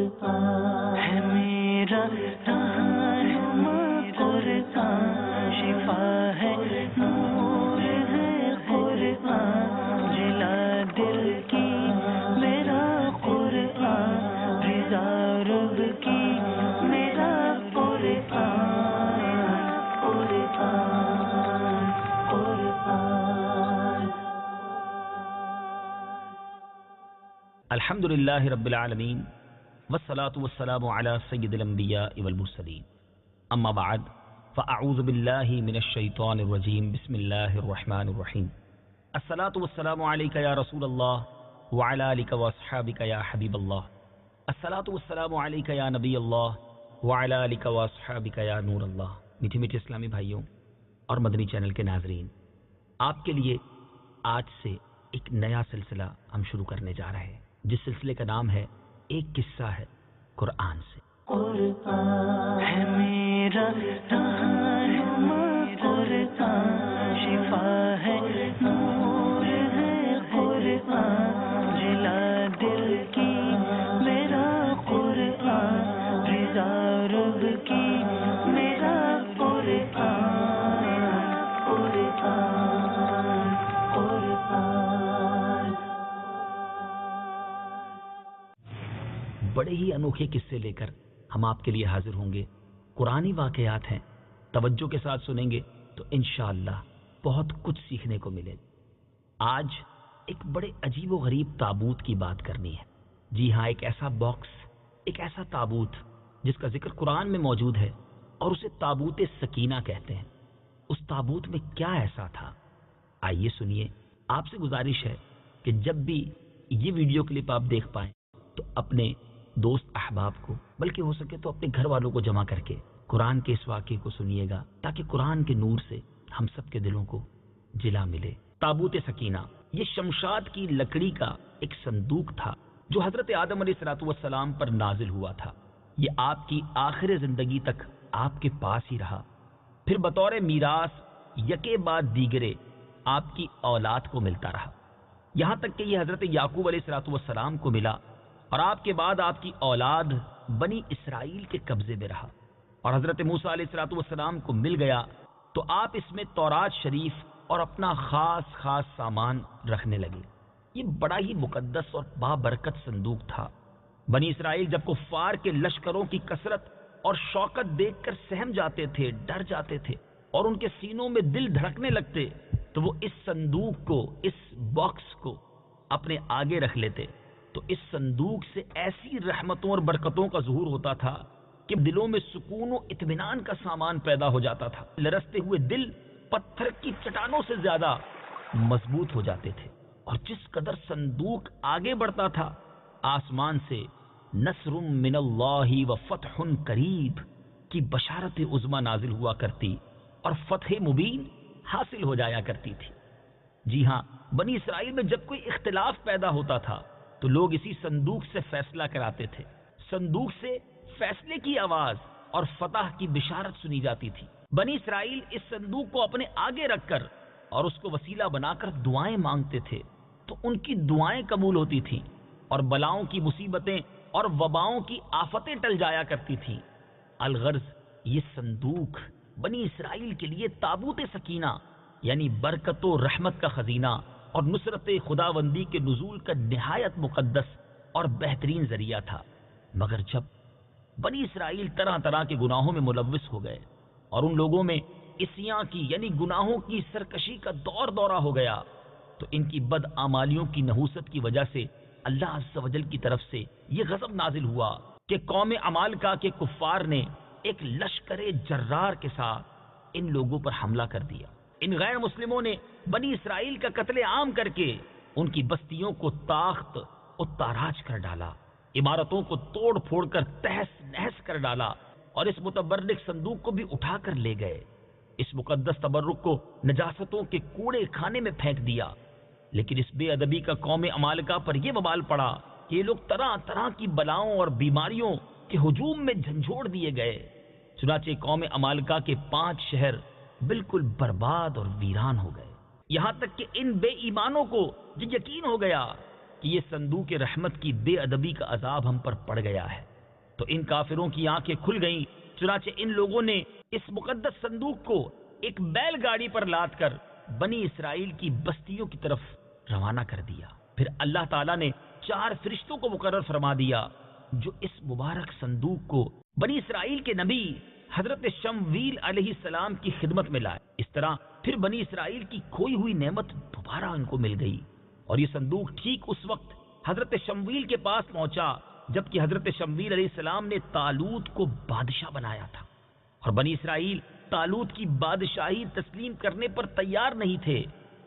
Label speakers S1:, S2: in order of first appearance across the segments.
S1: قرآن ہے میرا رہنما قرآن، شفا ہے نور ہے قرآن، جلا دل کی میرا قرآن، رضا رب کی میرا قرآن، قرآن قرآن۔
S2: الحمدللہ رب العالمین والصلاة والسلام علی سید الانبیاء والمرسلین، اما بعد فاعوذ باللہ من الشیطان الرجیم، بسم اللہ الرحمن الرحیم۔ الصلاة والسلام علیک یا رسول اللہ وعلی آلک واصحابک یا حبیب اللہ، الصلاة والسلام علیک یا نبی اللہ وعلی آلک واصحابک یا نور اللہ۔ میٹھے میٹھے اسلامی بھائیوں اور مدنی چینل کے ناظرین، آپ کے لیے آج سے ایک نیا سلسلہ ہم شروع کرنے جا رہے ہیں، جس سلسلے کا نام ہے ایک قصہ ہے قرآن سے۔
S1: قرآن ہے میرا رہنما قرآن، شفا ہے نور ہے قرآن، جلا دل کی میرا قرآن، رضا رب کی میرا قرآن، قرآن قرآن۔
S2: بڑے ہی انوکھے قصے لے کر ہم آپ کے لیے حاضر ہوں گے۔ قرآنی واقعات ہیں، توجہ کے ساتھ سنیں گے تو انشاءاللہ بہت کچھ سیکھنے کو ملے۔ آج ایک بڑے عجیب و غریب تابوت کی بات کرنی ہے۔ جی ہاں، ایک ایسا باکس، ایک ایسا تابوت جس کا ذکر قرآن میں موجود ہے اور اسے تابوت سکینہ کہتے ہیں۔ اس تابوت میں کیا ایسا تھا؟ آئیے سنیے۔ آپ سے گزارش ہے کہ جب بھی یہ ویڈیو کلپ آپ دیکھ پائیں تو اپنے دوست احباب کو، بلکہ ہو سکے تو اپنے گھر والوں کو جمع کر کے قرآن کے اس واقعے کو سنیے گا، تاکہ قرآن کے نور سے ہم سب کے دلوں کو جلا ملے۔ تابوت سکینہ یہ شمشاد کی لکڑی کا ایک صندوق تھا جو حضرت آدم علیہ السلام پر نازل ہوا تھا۔ یہ آپ کی آخر زندگی تک آپ کے پاس ہی رہا، پھر بطور میراث یکے بعد دیگرے آپ کی اولاد کو ملتا رہا، یہاں تک کہ یہ حضرت یعقوب علیہ السلام کو ملا، اور آپ کے بعد آپ کی اولاد بنی اسرائیل کے قبضے میں رہا، اور حضرت موسیٰ علیہ السلام کو مل گیا تو آپ اس میں تورات شریف اور اپنا خاص سامان رکھنے لگے۔ یہ بڑا ہی مقدس اور بابرکت صندوق تھا۔ بنی اسرائیل جب کفار کے لشکروں کی کثرت اور شوکت دیکھ کر سہم جاتے تھے، ڈر جاتے تھے اور ان کے سینوں میں دل دھڑکنے لگتے، تو وہ اس صندوق کو، اس باکس کو اپنے آگے رکھ لیتے، تو اس صندوق سے ایسی رحمتوں اور برکتوں کا ظہور ہوتا تھا کہ دلوں میں سکون و اطمینان کا سامان پیدا ہو جاتا تھا۔ لرزتے ہوئے دل پتھر کی چٹانوں سے زیادہ مضبوط ہو جاتے تھے، اور جس قدر صندوق آگے بڑھتا تھا، آسمان سے نصر من اللہ و فتح قریب کی بشارت عظمی نازل ہوا کرتی اور فتح مبین حاصل ہو جایا کرتی تھی۔ جی ہاں، بنی اسرائیل میں جب کوئی اختلاف پیدا ہوتا تھا تو لوگ اسی صندوق سے فیصلہ کراتے تھے۔ صندوق سے فیصلے کی آواز اور فتح کی بشارت سنی جاتی تھی۔ بنی اسرائیل اس صندوق کو اپنے آگے رکھ کر اور اس کو وسیلہ بنا کر دعائیں مانگتے تھے، تو ان کی دعائیں قبول ہوتی تھیں اور بلاؤں کی مصیبتیں اور وباؤں کی آفتیں ٹل جایا کرتی تھیں۔ الغرض یہ صندوق بنی اسرائیل کے لیے تابوت سکینہ یعنی برکت و رحمت کا خزینہ اور نصرت خداوندی کے نزول کا نہایت مقدس اور بہترین ذریعہ تھا۔ مگر جب بنی اسرائیل طرح طرح کے گناہوں میں ملوث ہو گئے اور ان لوگوں میں عصیاں کی یعنی گناہوں کی سرکشی کا دورہ ہو گیا، تو ان کی بدعمالیوں کی نحوست کی وجہ سے اللہ عز و جل کی طرف سے یہ غضب نازل ہوا کہ قوم عمالقہ کے کفار نے ایک لشکر جرار کے ساتھ ان لوگوں پر حملہ کر دیا۔ ان غیر مسلموں نے بنی اسرائیل کا قتل عام کر کے ان کی بستیوں کو تاخت و تاراج کر ڈالا، عمارتوں کو توڑ پھوڑ کر تہس نہس کر ڈالا، اور اس متبرک صندوق کو بھی اٹھا کر لے گئے۔ اس مقدس تبرک کو نجاستوں کے کوڑے خانے میں پھینک دیا۔ لیکن اس بے ادبی کا قوم عمالقہ پر یہ وبال پڑا کہ یہ لوگ طرح طرح کی بلاؤں اور بیماریوں کے ہجوم میں جھنجھوڑ دیے گئے۔ چنانچہ قوم عمالقہ کے 5 شہر بالکل برباد اور ویران ہو گئے، یہاں تک کہ ان بے ایمانوں کو یہ یقین ہو گیا کہ یہ صندوق رحمت کی بے ادبی کا عذاب ہم پر پڑ گیا ہے، تو ان کافروں کی آنکھیں کھل گئیں، چنانچہ ان لوگوں نے اس مقدس صندوق کو ایک بیل گاڑی پر لاد کر بنی اسرائیل کی بستیوں کی طرف روانہ کر دیا۔ پھر اللہ تعالیٰ نے 4 فرشتوں کو مقرر فرما دیا جو اس مبارک صندوق کو بنی اسرائیل کے نبی حضرت شمویل علیہ السلام کی خدمت میں لائے۔ اس طرح پھر بنی اسرائیل کی کھوئی ہوئی نعمت دوبارہ ان کو مل گئی، اور یہ صندوق ٹھیک اس وقت حضرت شمویل کے پاس پہنچا جبکہ حضرت شمویل علیہ السلام نے طالوت کو بادشاہ بنایا تھا، اور بنی اسرائیل طالوت کی بادشاہی تسلیم کرنے پر تیار نہیں تھے،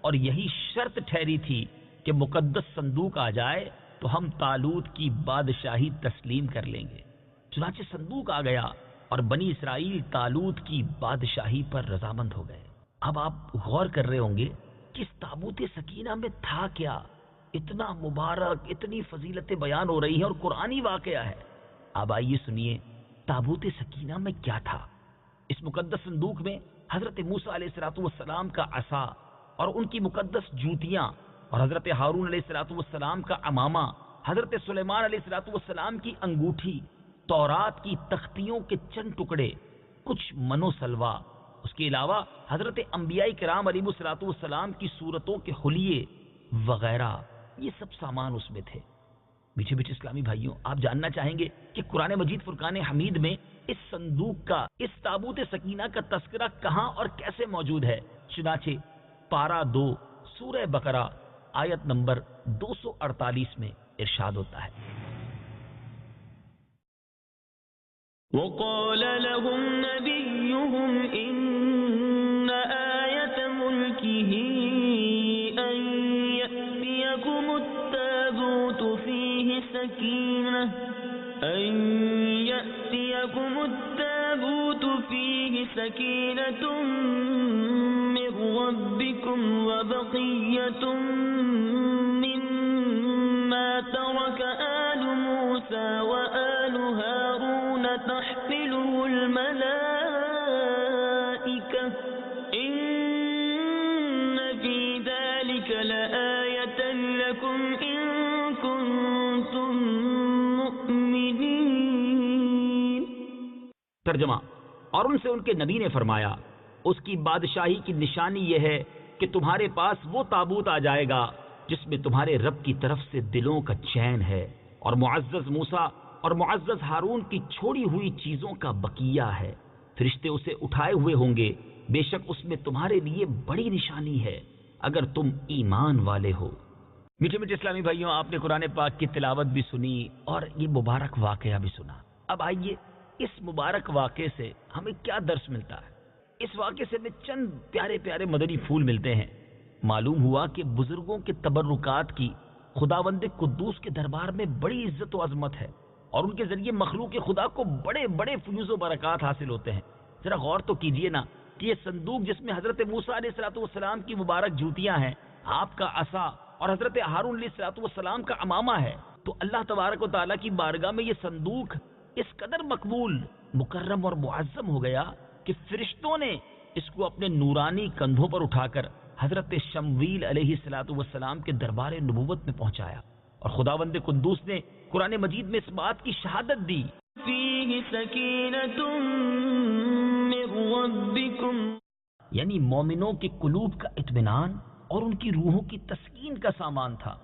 S2: اور یہی شرط ٹھہری تھی کہ مقدس صندوق آ جائے تو ہم طالوت کی بادشاہی تسلیم کر لیں گے۔ چنانچہ صندوق آ گیا اور بنی اسرائیل طالوت کی بادشاہی پر رضامند ہو گئے۔ اب آپ غور کر رہے ہوں گے کہ اس تابوت سکینہ میں تھا کیا؟ اتنا مبارک، اتنی فضیلتیں بیان ہو رہی ہیں اور قرآنی واقعہ ہے۔ اب آئیے سنیے تابوت سکینہ میں کیا تھا۔ اس مقدس صندوق میں حضرت موسیٰ علیہ السلام کا عصا اور ان کی مقدس جوتیاں، اور حضرت ہارون علیہ السلام کا عمامہ، حضرت سلیمان علیہ السلام کی انگوٹھی، تورات کی تختیوں کے چند ٹکڑے، کچھ منو سلوا، اس کے علاوہ حضرت انبیاء کرام علیہ السلام کی صورتوں کے حلیے وغیرہ، یہ سب سامان اس میں تھے۔ میٹھے میٹھے اسلامی بھائیوں، آپ جاننا چاہیں گے کہ قرآن مجید فرقان حمید میں اس صندوق کا، اس تابوت سکینہ کا تذکرہ کہاں اور کیسے موجود ہے؟ چنانچہ پارہ 2 سورہ بقرہ آیت نمبر 248 میں ارشاد ہوتا ہے،
S1: وقال لهم نبيهم إن آية ملكه أن يأتيكم التابوت فيه سكينة من ربكم وبقية مما ترك آل موسى وآل هارون تحمله الملائكة إن في ذلك لآية لكم إن كنتم مؤمنين۔
S2: ترجمہ، اور ان سے ان کے نبی نے فرمایا اس کی بادشاہی کی نشانی یہ ہے کہ تمہارے پاس وہ تابوت آ جائے گا جس میں تمہارے رب کی طرف سے دلوں کا چین ہے، اور معزز موسیٰ اور معزز ہارون کی چھوڑی ہوئی چیزوں کا بقیہ ہے۔ فرشتے اسے اٹھائے ہوئے ہوں گے، بے شک اس میں تمہارے لیے بڑی نشانی ہے اگر تم ایمان والے ہو۔ میٹھے میٹھے اسلامی بھائیوں، آپ نے قرآن پاک کی تلاوت بھی سنی اور یہ مبارک واقعہ بھی سنا۔ اب آئیے اس مبارک واقعے سے ہمیں کیا درس ملتا ہے؟ اس واقعے سے ہمیں چند پیارے پیارے مدنی پھول ملتے ہیں۔ معلوم ہوا کہ بزرگوں کے تبرکات کی خداوند قدوس کے دربار میں بڑی عزت و عظمت ہے، اور ان کے ذریعے مخلوق خدا کو بڑے بڑے فیوز و برکات حاصل ہوتے ہیں۔ ذرا غور تو کیجئے نا کہ یہ صندوق جس میں حضرت موسیٰ علیہ السلام کی مبارک جوتیاں ہیں، آپ کا عصا اور حضرت ہارون علیہ السلام کا عمامہ ہے، تو اللہ تبارک و تعالیٰ کی بارگاہ میں یہ صندوق اس قدر مقبول، مکرم اور معظم ہو گیا کہ فرشتوں نے اس کو اپنے نورانی کندھوں پر اٹھا کر حضرت شمویل علیہ السلام کے دربار نبوت میں پہنچایا، اور خداوند قدوس نے قرآن مجید میں اس بات کی شہادت دی،
S1: فيه سكينة من ربكم،
S2: یعنی مومنوں کے قلوب کا اطمینان اور ان کی روحوں کی تسکین کا سامان تھا۔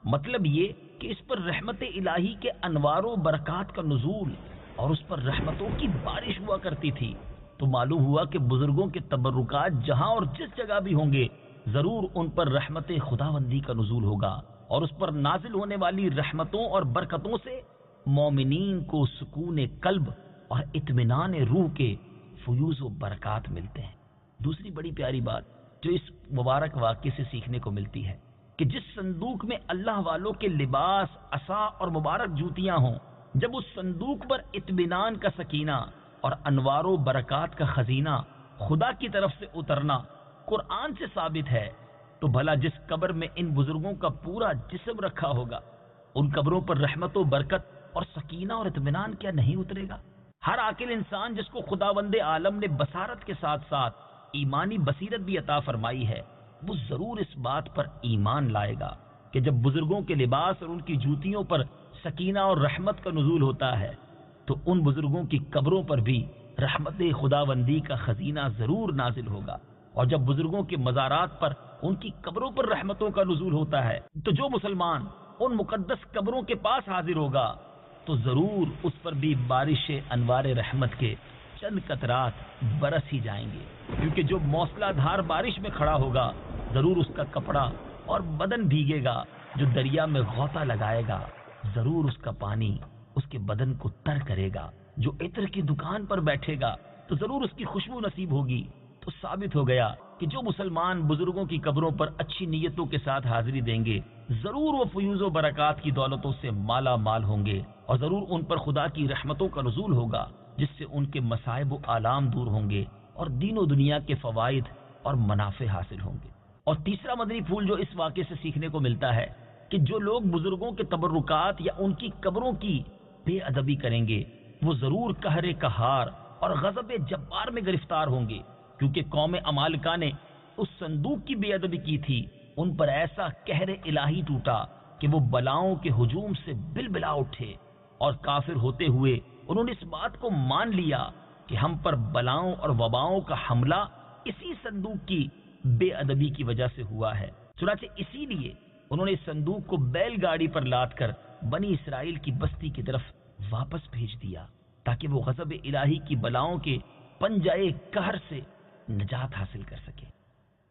S2: مطلب یہ کہ اس پر رحمت الہی کے انوار و برکات کا نزول اور اس پر رحمتوں کی بارش ہوا کرتی تھی۔ تو معلوم ہوا کہ بزرگوں کے تبرکات جہاں اور جس جگہ بھی ہوں گے، ضرور ان پر رحمت خداوندی کا نزول ہوگا، اور اس پر نازل ہونے والی رحمتوں اور برکتوں سے مومنین کو سکون قلب اور اطمینان روح کے فیوز و برکات ملتے ہیں۔ دوسری بڑی پیاری بات جو اس مبارک واقعے سے سیکھنے کو ملتی ہے کہ جس صندوق میں اللہ والوں کے لباس، عصا اور مبارک جوتیاں ہوں، جب اس صندوق پر اطمینان کا سکینہ اور انوار و برکات کا خزینہ خدا کی طرف سے اترنا قرآن سے ثابت ہے، تو بھلا جس قبر میں ان بزرگوں کا پورا جسم رکھا ہوگا، ان قبروں پر رحمت و برکت اور سکینہ اور اطمینان کیا نہیں اترے گا؟ ہر عاقل انسان جس کو خداوند عالم نے بصارت کے ساتھ ساتھ ایمانی بصیرت بھی عطا فرمائی ہے، وہ ضرور اس بات پر ایمان لائے گا کہ جب بزرگوں کے لباس اور ان کی جوتیوں پر سکینہ اور رحمت کا نزول ہوتا ہے تو ان بزرگوں کی قبروں پر بھی رحمت خداوندی کا خزینہ ضرور نازل ہوگا. اور جب بزرگوں کے مزارات پر ان کی قبروں پر رحمتوں کا نزول ہوتا ہے تو جو مسلمان ان مقدس قبروں کے پاس حاضر ہوگا تو ضرور اس پر بھی بارش انوار رحمت کے چند قطرات برس ہی جائیں گے. کیونکہ جو موسلا دھار بارش میں کھڑا ہوگا ضرور اس کا کپڑا اور بدن بھیگے گا. جو دریا میں غوطہ لگائے گا ضرور اس کا پانی اس کے بدن کو تر کرے گا. جو عطر کی دکان پر بیٹھے گا تو ضرور اس کی خوشبو نصیب ہوگی. تو ثابت ہو گیا کہ جو مسلمان بزرگوں کی قبروں پر اچھی نیتوں کے ساتھ حاضری دیں گے ضرور وہ فیوز و برکات کی دولتوں سے مالا مال ہوں گے اور ضرور ان پر خدا کی رحمتوں کا نزول ہوگا جس سے ان کے مصائب و آلام دور ہوں گے اور دین و دنیا کے فوائد اور منافع حاصل ہوں گے. اور تیسرا مدنی پھول جو اس واقعے سے سیکھنے کو ملتا ہے کہ جو لوگ بزرگوں کے تبرکات یا ان کی قبروں کی بے ادبی کریں گے وہ ضرور قہر قہار اور غضب جبار میں گرفتار ہوں گے. کیونکہ قوم عمالقہ نے اس صندوق کی بے ادبی کی تھی ان پر ایسا قہر الہی ٹوٹا کہ وہ بلاؤں کے ہجوم سے بلبلا اٹھے اور کافر ہوتے ہوئے انہوں نے اس بات کو مان لیا کہ ہم پر بلاؤں اور وباؤں کا حملہ اسی صندوق کی بے ادبی کی وجہ سے ہوا ہے. چنانچہ اسی لیے انہوں نے اس صندوق کو بیل گاڑی پر لاد کر بنی اسرائیل کی بستی کی طرف واپس بھیج دیا تاکہ وہ غضب الہی کی بلاؤں کے پنجائے قہر سے نجات حاصل کر سکے.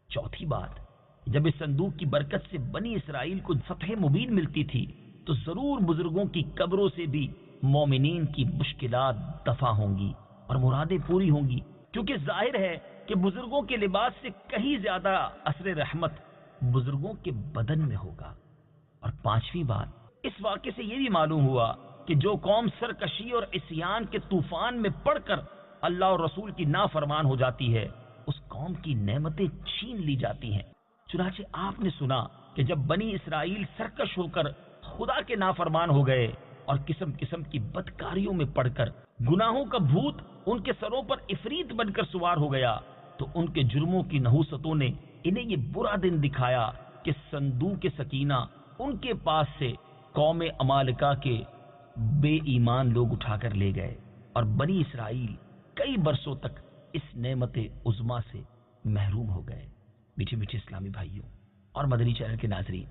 S2: چوتھی بات، جب اس صندوق کی برکت سے بنی اسرائیل کو فتح مبین ملتی تھی تو ضرور بزرگوں کی قبروں سے بھی مومنین کی مشکلات دفع ہوں گی اور مرادیں پوری ہوں گی. کیونکہ ظاہر ہے کہ بزرگوں کے لباس سے کہیں زیادہ اثر رحمت بزرگوں کے بدن میں ہوگا. اور پانچویں بات، اس واقعے سے یہ بھی معلوم ہوا کہ جو قوم سرکشی اور عصیان کے طوفان میں پڑ کر اللہ اور رسول کی نافرمان ہو جاتی ہے اس قوم کی نعمتیں چھین لی جاتی ہیں. چنانچہ آپ نے سنا کہ جب بنی اسرائیل سرکش ہو کر خدا کے نافرمان ہو گئے اور قسم قسم کی بدکاریوں میں پڑ کر گناہوں کا بھوت ان کے سروں پر عفریت بن کر سوار ہو گیا تو ان کے جرموں کی نحوستوں نے انہیں یہ برا دن دکھایا کہ صندوق سکینہ ان کے پاس سے قوم عمالقہ کے بے ایمان لوگ اٹھا کر لے گئے اور بنی اسرائیل کئی برسوں تک اس نعمت عظما سے محروم ہو گئے. میٹھے میٹھے اسلامی بھائیوں اور مدنی چینل کے ناظرین،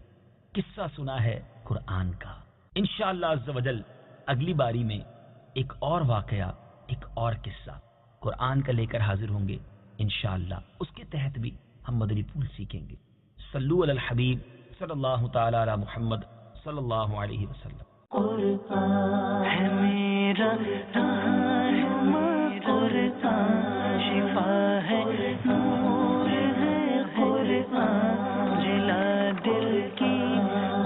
S2: قصہ سنا ہے قرآن کا. انشاءاللہ عز و جل اگلی باری میں ایک اور واقعہ، ایک اور قصہ قرآن کا لے کر حاضر ہوں گے انشاءاللہ. اس کے تحت بھی ہم مدنی پھول سیکھیں گے. صلو علی الحبیب صلی اللہ تعالی علی محمد صلی اللہ علیہ وسلم.
S1: قرآن ہے میرا رہنما، قرآن شفا ہے، نور ہے قرآن، جلا دل کی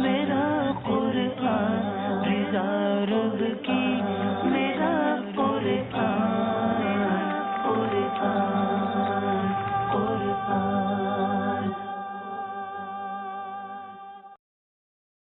S1: میرا قرآن، رضا رب کی